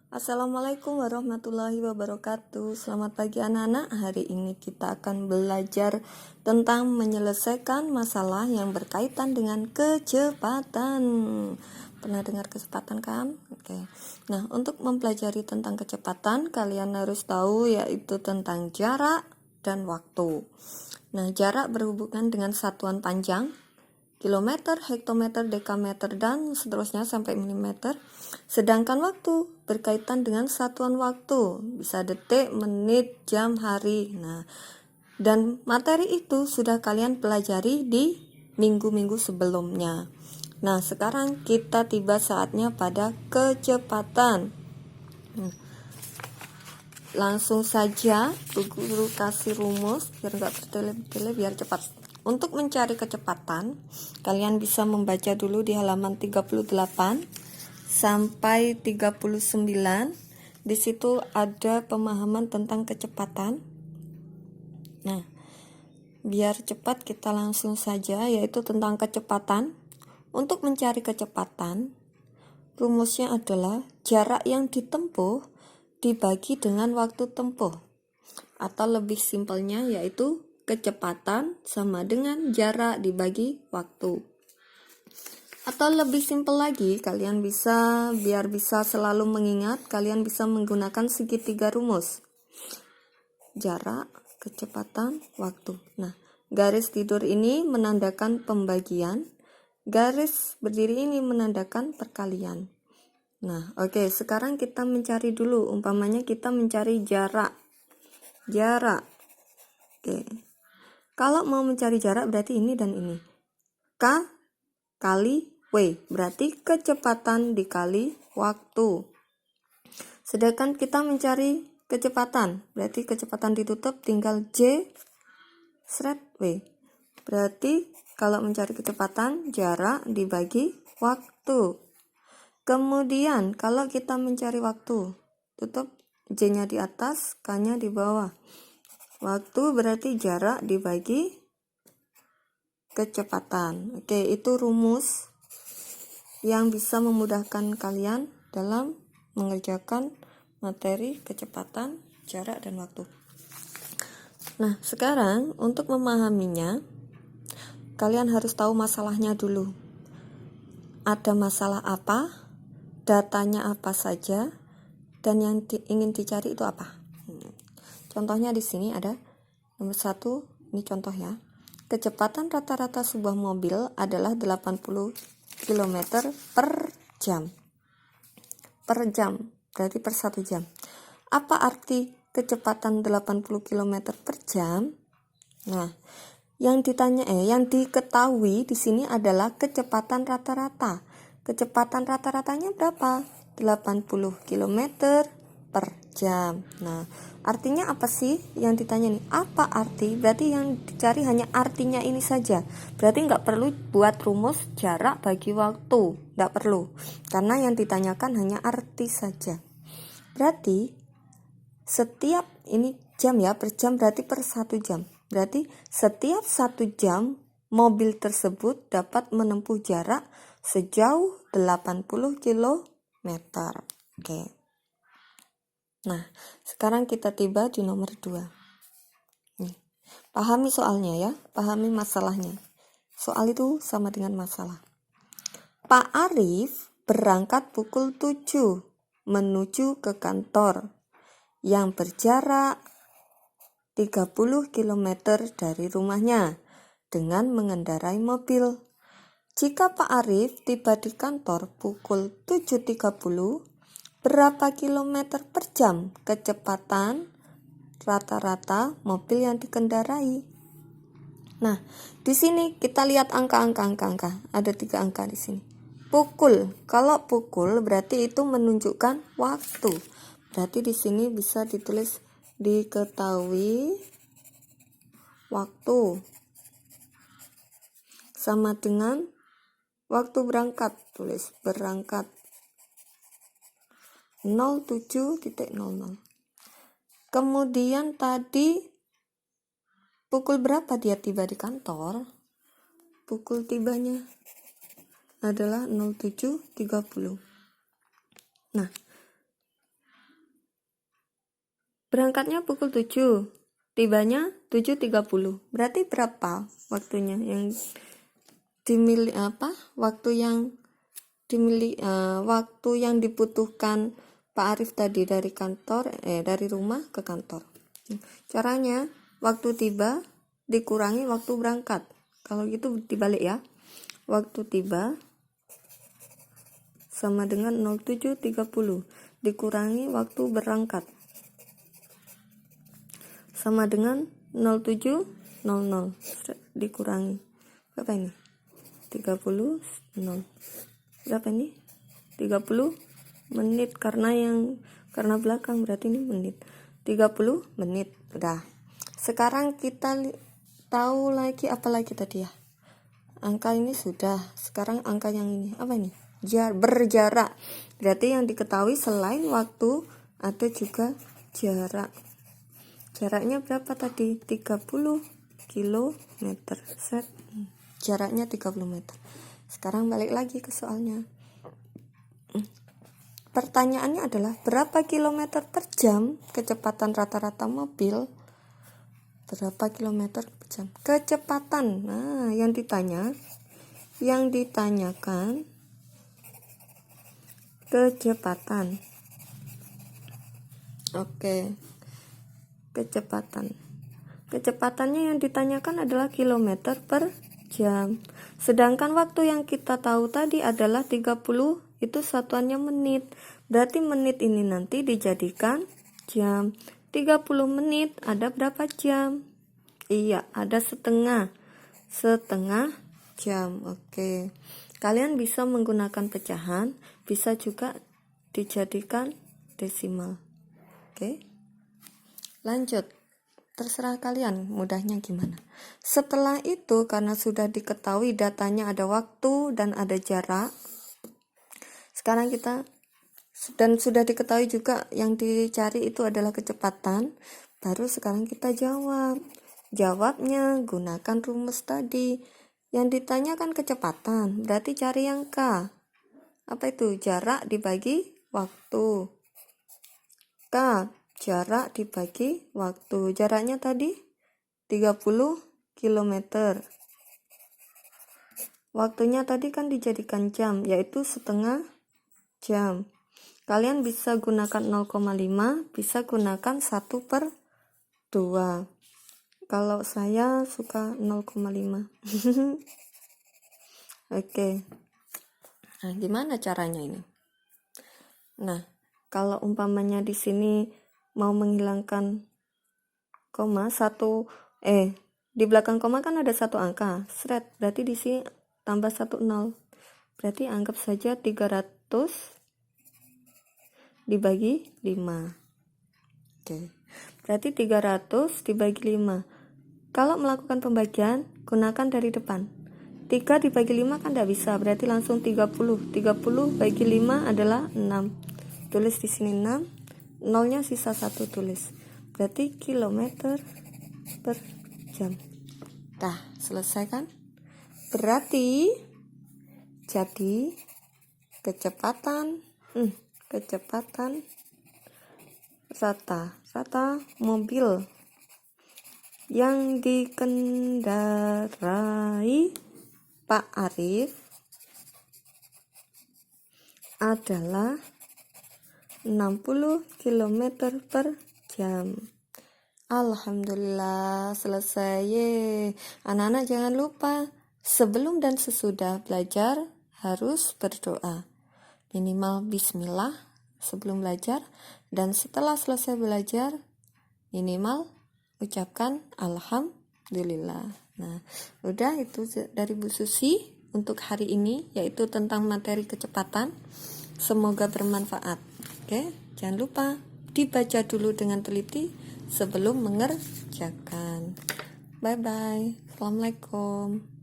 Assalamualaikum warahmatullahi wabarakatuh. Selamat pagi anak-anak. Hari ini kita akan belajar tentang menyelesaikan masalah yang berkaitan dengan kecepatan. Pernah dengar kecepatan kan? Oke. Nah, untuk mempelajari tentang kecepatan, kalian harus tahu yaitu tentang jarak dan waktu. Nah, jarak berhubungan dengan satuan panjang, kilometer, hektometer, dekameter, dan seterusnya sampai milimeter. Sedangkan waktu berkaitan dengan satuan waktu, bisa detik, menit, jam, hari. Nah, dan materi itu sudah kalian pelajari di minggu-minggu sebelumnya. Nah, sekarang kita tiba saatnya pada kecepatan. Langsung saja guru kasih rumus biar nggak bertele-tele, biar cepat. Untuk mencari kecepatan, kalian bisa membaca dulu di halaman 38 sampai 39. Di situ ada pemahaman tentang kecepatan. Nah, biar cepat kita langsung saja, yaitu tentang kecepatan. Untuk mencari kecepatan, rumusnya adalah jarak yang ditempuh dibagi dengan waktu tempuh. Atau lebih simpelnya yaitu kecepatan sama dengan jarak dibagi waktu. Atau lebih simpel lagi, kalian bisa, biar bisa selalu mengingat, kalian bisa menggunakan segitiga rumus. Jarak, kecepatan, waktu. Nah, garis tidur ini menandakan pembagian, garis berdiri ini menandakan perkalian. Nah, oke, sekarang kita mencari dulu, umpamanya kita mencari jarak. Oke. Kalau mau mencari jarak berarti ini dan ini. K kali W, berarti kecepatan dikali waktu. Sedangkan kita mencari kecepatan, berarti kecepatan ditutup tinggal J seret W. Berarti kalau mencari kecepatan, jarak dibagi waktu. Kemudian kalau kita mencari waktu, tutup J-nya di atas, K-nya di bawah. Waktu berarti jarak dibagi kecepatan. Oke, itu rumus yang bisa memudahkan kalian dalam mengerjakan materi kecepatan, jarak, dan waktu. Nah, sekarang untuk memahaminya, kalian harus tahu masalahnya dulu. Ada masalah apa, datanya apa saja, dan yang ingin dicari itu apa. Contohnya di sini ada nomor 1, ini contoh ya. Kecepatan rata-rata sebuah mobil adalah 80 km per jam. Per jam, berarti per 1 jam. Apa arti kecepatan 80 km per jam? Nah, yang diketahui di sini adalah kecepatan rata-rata. Kecepatan rata-ratanya berapa? 80 km per jam. Nah, artinya apa sih yang ditanya nih? Apa arti? Berarti yang dicari hanya artinya ini saja. Berarti nggak perlu buat rumus jarak bagi waktu. Nggak perlu. Karena yang ditanyakan hanya arti saja. Berarti setiap ini jam ya, per jam berarti per 1 jam. Berarti setiap 1 jam mobil tersebut dapat menempuh jarak sejauh 80 km. Oke. Nah, sekarang kita tiba di nomor 2. Nih, pahami soalnya ya, pahami masalahnya. Soal itu sama dengan masalah. Pak Arif berangkat pukul 7 menuju ke kantor yang berjarak 30 km dari rumahnya dengan mengendarai mobil. Jika Pak Arif tiba di kantor pukul 7.30, berapa kilometer per jam kecepatan rata-rata mobil yang dikendarai? Nah, di sini kita lihat angka. Ada 3 angka di sini. Pukul, kalau pukul berarti itu menunjukkan waktu. Berarti di sini bisa ditulis diketahui waktu sama dengan waktu berangkat. Tulis berangkat 07.00. Kemudian tadi pukul berapa dia tiba di kantor? Pukul tibanya adalah 07.30. Nah, Berangkatnya pukul 7, tibanya 7.30. Berarti berapa waktunya yang waktu yang dibutuhkan Pak Arif tadi dari rumah ke kantor. Caranya waktu tiba dikurangi waktu berangkat. Kalau gitu dibalik ya. Waktu tiba sama dengan 07.30 dikurangi waktu berangkat sama dengan 07.00 dikurangi berapa ini? 30 0. Berapa ini? 30 menit karena belakang berarti ini menit. 30 menit. Udah. Sekarang kita tahu lagi apa lagi tadi ya? Angka ini sudah. Sekarang angka yang ini. Apa ini? Berjarak. Berarti yang diketahui selain waktu ada juga jarak. Jaraknya berapa tadi? 30 kilometer. Set. Jaraknya 30 meter. Sekarang balik lagi ke soalnya. Pertanyaannya adalah berapa kilometer per jam kecepatan rata-rata mobil? Berapa kilometer per jam? Kecepatan. Nah, yang ditanyakan kecepatan. Oke. Kecepatan. Kecepatannya yang ditanyakan adalah kilometer per jam. Sedangkan waktu yang kita tahu tadi adalah 30, itu satuannya menit. Berarti menit ini nanti dijadikan jam. 30 menit ada berapa jam? Iya, ada setengah jam. Oke. Kalian bisa menggunakan pecahan, bisa juga dijadikan desimal. Oke. Lanjut. Terserah kalian mudahnya gimana. Setelah itu karena sudah diketahui datanya ada waktu dan ada jarak. Sekarang dan sudah diketahui juga yang dicari itu adalah kecepatan. Baru sekarang kita jawab. Jawabnya gunakan rumus tadi. Yang ditanyakan kecepatan, berarti cari yang K. Apa itu? Jarak dibagi waktu. K, jarak dibagi waktu. Jaraknya tadi 30 km. Waktunya tadi kan dijadikan jam, yaitu setengah jam. Kalian bisa gunakan 0,5, bisa gunakan 1/2. Kalau saya suka 0,5. Oke. Nah, gimana caranya ini? Nah, kalau umpamanya di sini mau menghilangkan koma di belakang koma kan ada satu angka. Berarti di sini tambah 1 0. Berarti anggap saja 300 dibagi 5. Oke. Berarti 300 dibagi 5. Kalau melakukan pembagian, gunakan dari depan. 3 dibagi 5 kan tidak bisa, berarti langsung 30. 30 bagi 5 adalah 6. Tulis di sini 6. Nolnya sisa 1 tulis. Berarti kilometer per jam. Dah, selesai kan? Berarti jadi kecepatan rata mobil yang dikendarai Pak Arif adalah 60 km per jam. Alhamdulillah, selesai. Anak-anak jangan lupa sebelum dan sesudah belajar harus berdoa. Minimal bismillah sebelum belajar, dan setelah selesai belajar minimal ucapkan alhamdulillah. Nah, udah itu dari Bu Susi untuk hari ini, yaitu tentang materi kecepatan. Semoga bermanfaat. Oke, jangan lupa dibaca dulu dengan teliti sebelum mengerjakan. Bye bye. Assalamualaikum.